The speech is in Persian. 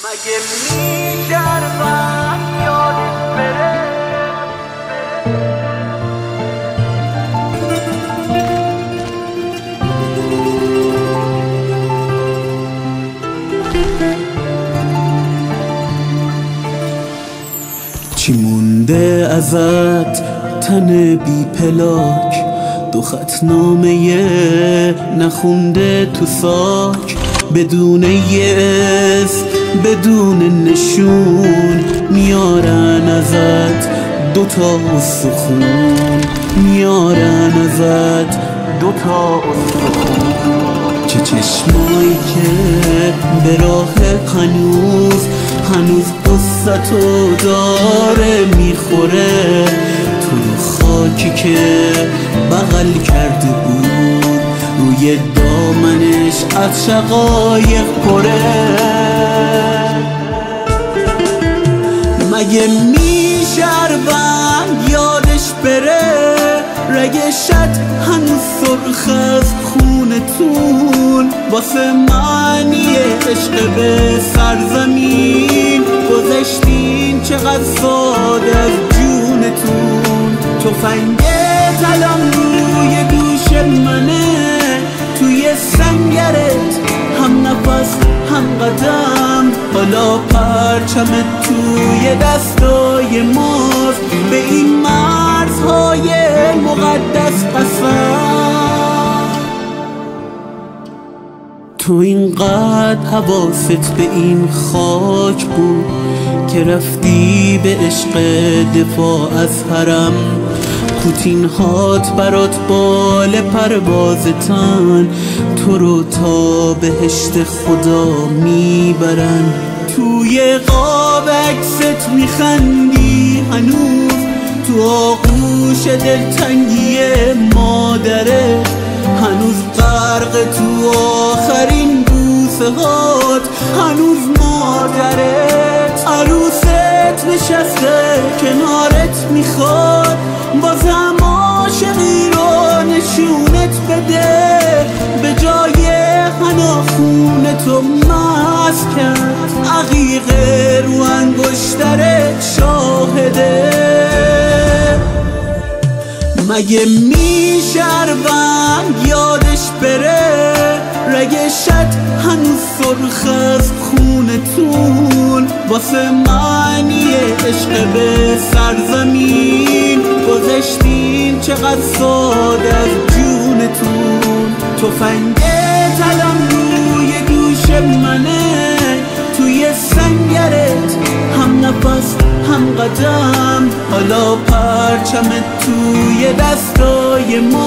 مگه میشربم یادش بره چی مونده ازت تن بی پلاک، دو خط نامه نخونده تو ساک، بدون یه اسم بدون نشون، میارن ازت دوتا استخون، میارن ازت دوتا استخون. چه چشمایی که به راه هنوز قصتو داره میخوره، تو رو خاکی که بغل کرده بود، روی دامنش از شقایق پره. مگه میشربن یادش بره، رگشت هنوز سرخ از خونتون، واسه معنی عشق به سرزمین گذشتین چقدر ساده از جونتون. تفنگ طلم روی دوش منه، توی سنگرت هم نفس هم قدم، حالا پرچمت توی دستای ماست، به این مرزهای مقدس قسم. تو اینقدر حواست به این خاک بود که رفتی به عشق دفاع از حرم، پوتین هات برات بال پروازتن، تو رو تا بهشت خدا میبرن. توی قاب عکست میخندی هنوز، تو آغوش دلتنگی مادره، هنوز غرق تو آخرین بوسه هات، هنوز مادرت عروست نشسته کنارت، میخواد بازم عاشقی رو نشونت بده، به جای حناخون تو مست کرد، عقیقه رو انگشترت شاهده. مگه میشربن یادش بره، رگشت هنوز سرخ از خونتون، واسه معنی عشق به سرزمین گذشتین چقدر ساده از جونتون. تفنگ طلم روی دوش منه، توی سنگرت هم نفس هم قدم، حالا پرچمت توی دستای ما